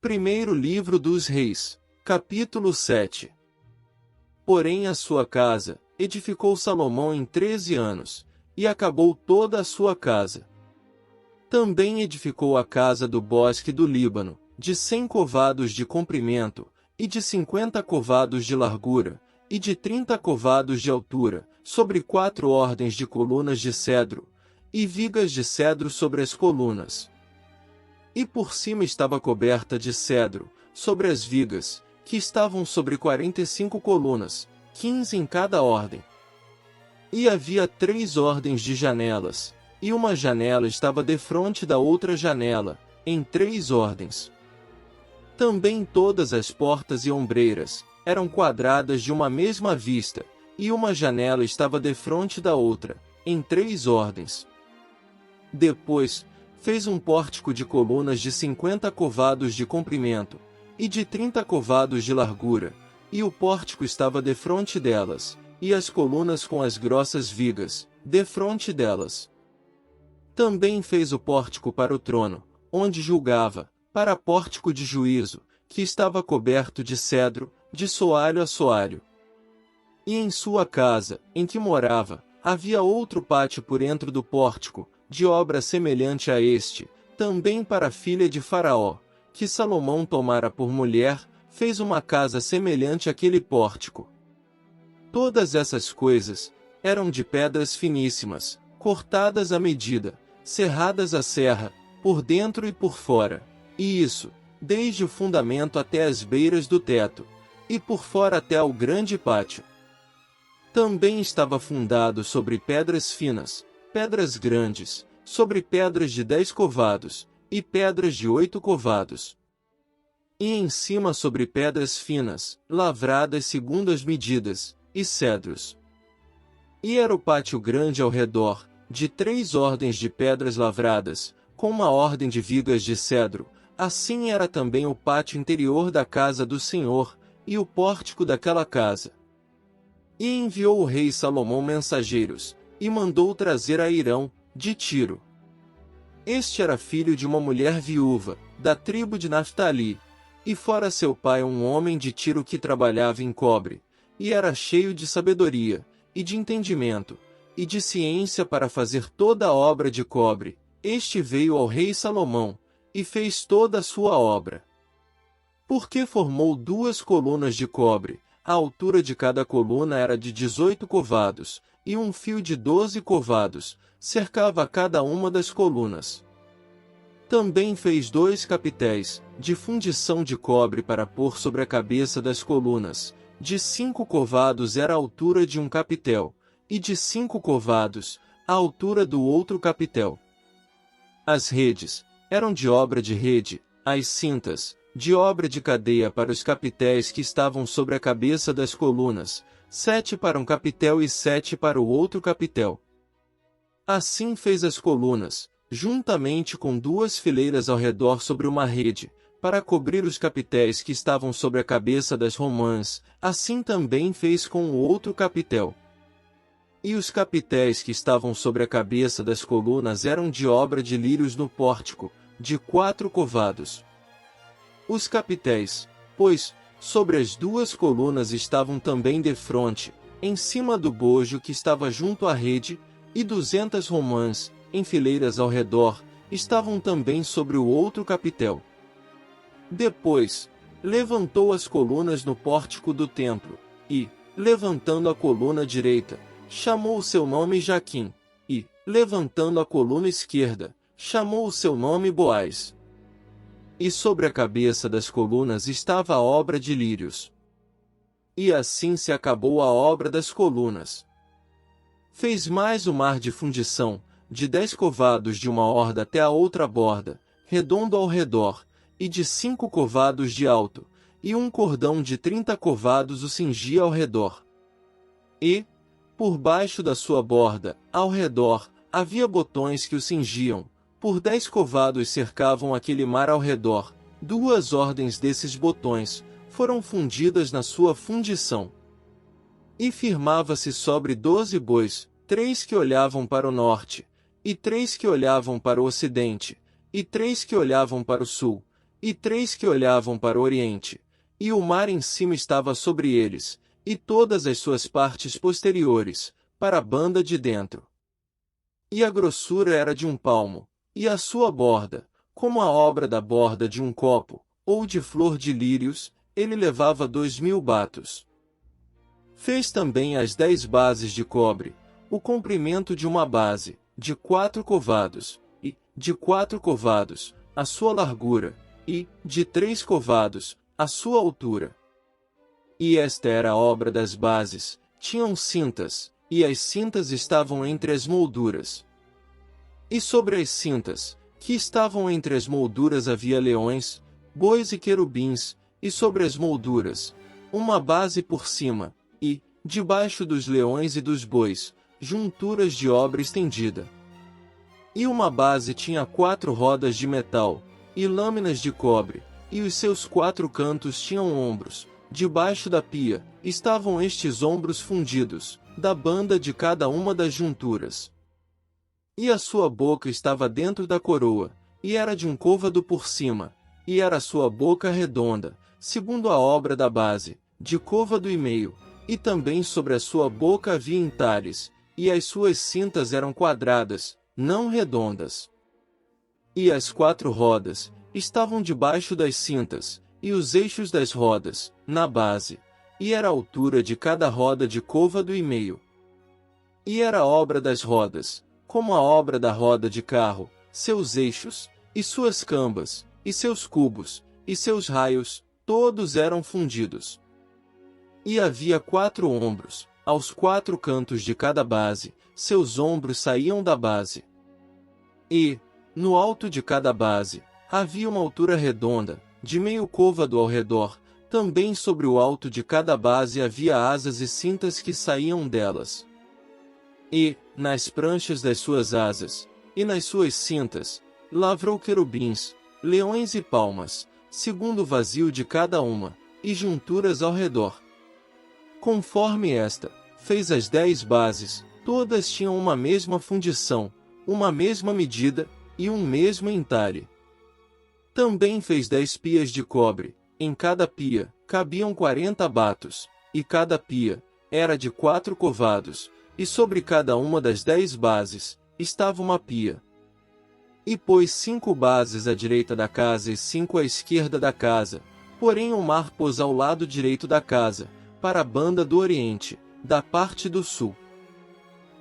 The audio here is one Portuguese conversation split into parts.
Primeiro livro dos Reis, capítulo 7. Porém a sua casa, edificou Salomão em 13 anos, e acabou toda a sua casa. Também edificou a casa do bosque do Líbano, de 100 covados de comprimento, e de 50 covados de largura, e de 30 covados de altura, sobre 4 ordens de colunas de cedro, e vigas de cedro sobre as colunas. E por cima estava coberta de cedro, sobre as vigas, que estavam sobre 45 colunas, 15 em cada ordem. E havia 3 ordens de janelas, e uma janela estava defronte da outra janela, em 3 ordens. Também todas as portas e ombreiras eram quadradas de uma mesma vista, e uma janela estava defronte da outra, em 3 ordens. Depois, fez um pórtico de colunas de 50 covados de comprimento, e de 30 covados de largura, e o pórtico estava defronte delas, e as colunas com as grossas vigas, defronte delas. Também fez o pórtico para o trono, onde julgava, para pórtico de juízo, que estava coberto de cedro, de soalho a soalho. E em sua casa, em que morava, havia outro pátio por dentro do pórtico, de obra semelhante a este, também para a filha de Faraó, que Salomão tomara por mulher, fez uma casa semelhante àquele pórtico. Todas essas coisas eram de pedras finíssimas, cortadas à medida, serradas à serra, por dentro e por fora, e isso, desde o fundamento até as beiras do teto, e por fora até ao grande pátio. Também estava fundado sobre pedras finas, pedras grandes, sobre pedras de 10 covados, e pedras de 8 covados. E em cima sobre pedras finas, lavradas segundo as medidas, e cedros. E era o pátio grande ao redor, de 3 ordens de pedras lavradas, com uma ordem de vigas de cedro, assim era também o pátio interior da casa do Senhor, e o pórtico daquela casa. E enviou o rei Salomão mensageiros, e mandou trazer a Hirão, de Tiro. Este era filho de uma mulher viúva, da tribo de Naftali, e fora seu pai um homem de Tiro que trabalhava em cobre, e era cheio de sabedoria, e de entendimento, e de ciência para fazer toda a obra de cobre. Este veio ao rei Salomão, e fez toda a sua obra. Porque formou 2 colunas de cobre, a altura de cada coluna era de 18 covados, e um fio de 12 covados, cercava cada uma das colunas. Também fez 2 capitéis, de fundição de cobre para pôr sobre a cabeça das colunas, de 5 covados era a altura de um capitel, e de 5 covados, a altura do outro capitel. As redes eram de obra de rede, as cintas, de obra de cadeia para os capitéis que estavam sobre a cabeça das colunas, 7 para um capitel e 7 para o outro capitel. Assim fez as colunas, juntamente com 2 fileiras ao redor sobre uma rede, para cobrir os capitéis que estavam sobre a cabeça das romãs, assim também fez com o outro capitel. E os capitéis que estavam sobre a cabeça das colunas eram de obra de lírios no pórtico, de 4 covados. Os capitéis, pois, sobre as 2 colunas estavam também defronte, em cima do bojo que estava junto à rede, e 200 romãs, em fileiras ao redor, estavam também sobre o outro capitel. Depois, levantou as colunas no pórtico do templo, e, levantando a coluna direita, chamou o seu nome Jaquim, e, levantando a coluna esquerda, chamou o seu nome Boaz. E sobre a cabeça das colunas estava a obra de lírios. E assim se acabou a obra das colunas. Fez mais o mar de fundição, de 10 covados de uma borda até a outra borda, redondo ao redor, e de 5 covados de alto, e um cordão de 30 covados o cingia ao redor. E, por baixo da sua borda, ao redor, havia botões que o cingiam, por 10 covados cercavam aquele mar ao redor. 2 ordens desses botões foram fundidas na sua fundição. E firmava-se sobre 12 bois, 3 que olhavam para o norte, e 3 que olhavam para o ocidente, e 3 que olhavam para o sul, e 3 que olhavam para o oriente, e o mar em cima estava sobre eles, e todas as suas partes posteriores, para a banda de dentro. E a grossura era de 1 palmo, e a sua borda, como a obra da borda de um copo, ou de flor de lírios, ele levava 2000 batos. Fez também as 10 bases de cobre, o comprimento de uma base, de 4 covados, e, de 4 covados, a sua largura, e, de 3 covados, a sua altura. E esta era a obra das bases, tinham cintas, e as cintas estavam entre as molduras. E sobre as cintas, que estavam entre as molduras havia leões, bois e querubins, e sobre as molduras, uma base por cima, e, debaixo dos leões e dos bois, junturas de obra estendida. E uma base tinha 4 rodas de metal, e lâminas de cobre, e os seus 4 cantos tinham ombros. Debaixo da pia, estavam estes ombros fundidos, da banda de cada uma das junturas. E a sua boca estava dentro da coroa, e era de um côvado por cima, e era a sua boca redonda, segundo a obra da base, de côvado e meio, e também sobre a sua boca havia entalhes, e as suas cintas eram quadradas, não redondas. E as 4 rodas estavam debaixo das cintas, e os eixos das rodas, na base, e era a altura de cada roda de côvado e meio. E era a obra das rodas, como a obra da roda de carro, seus eixos, e suas cambas, e seus cubos, e seus raios, todos eram fundidos. E havia 4 ombros, aos 4 cantos de cada base, seus ombros saíam da base. E, no alto de cada base, havia uma altura redonda, de meio côvado ao redor, também sobre o alto de cada base havia asas e cintas que saíam delas. E, nas pranchas das suas asas, e nas suas cintas, lavrou querubins, leões e palmas, segundo o vazio de cada uma, e junturas ao redor. Conforme esta, fez as 10 bases, todas tinham uma mesma fundição, uma mesma medida, e um mesmo entalhe. Também fez 10 pias de cobre, em cada pia, cabiam 40 batos, e cada pia, era de 4 covados, e sobre cada uma das 10 bases, estava uma pia. E pôs 5 bases à direita da casa e 5 à esquerda da casa, porém o mar pôs ao lado direito da casa, para a banda do oriente, da parte do sul.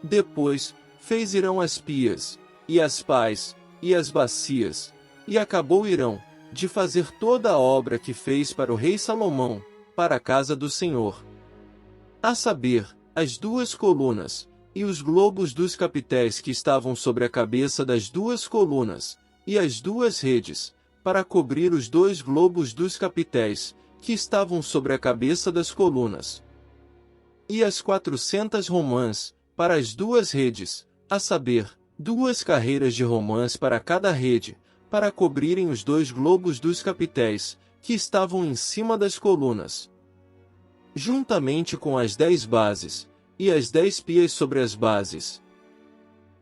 Depois, fez Irão as pias, e as pás, e as bacias, e acabou Irão, de fazer toda a obra que fez para o rei Salomão, para a casa do Senhor. A saber, as 2 colunas, e os globos dos capitéis que estavam sobre a cabeça das 2 colunas, e as 2 redes, para cobrir os 2 globos dos capitéis, que estavam sobre a cabeça das colunas. E as 400 romãs, para as 2 redes, a saber, 2 carreiras de romãs para cada rede, para cobrirem os 2 globos dos capitéis, que estavam em cima das colunas. Juntamente com as 10 bases, e as 10 pias sobre as bases.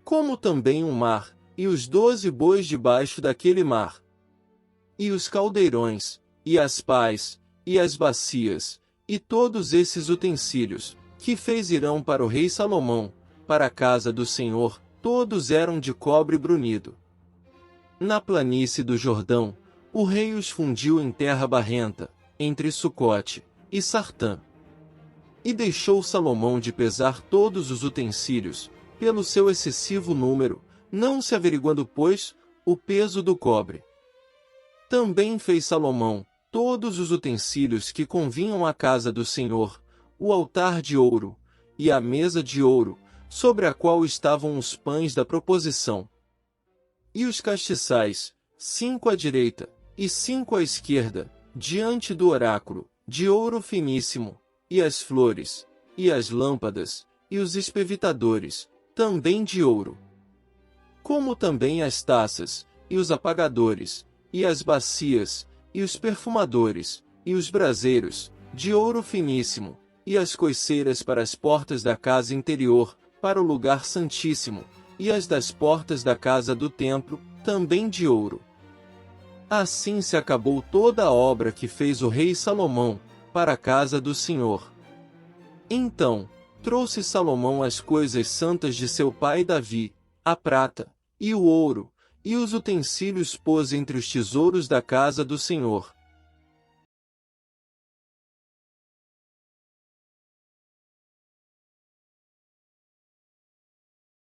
Como também o mar, e os 12 bois debaixo daquele mar. E os caldeirões, e as pás, e as bacias, e todos esses utensílios, que fez Irão para o rei Salomão, para a casa do Senhor, todos eram de cobre brunido. Na planície do Jordão, o rei os fundiu em terra barrenta, entre Sucote e Sartã. E deixou Salomão de pesar todos os utensílios, pelo seu excessivo número, não se averiguando, pois, o peso do cobre. Também fez Salomão todos os utensílios que convinham à casa do Senhor, o altar de ouro, e a mesa de ouro, sobre a qual estavam os pães da proposição. E os castiçais, 5 à direita, e 5 à esquerda, diante do oráculo, de ouro finíssimo, e as flores, e as lâmpadas, e os espevitadores, também de ouro. Como também as taças, e os apagadores, e as bacias, e os perfumadores, e os braseiros, de ouro finíssimo, e as coiceiras para as portas da casa interior, para o lugar santíssimo, e as das portas da casa do templo, também de ouro. Assim se acabou toda a obra que fez o rei Salomão para a casa do Senhor. Então, trouxe Salomão as coisas santas de seu pai Davi, a prata, e o ouro, e os utensílios pôs entre os tesouros da casa do Senhor.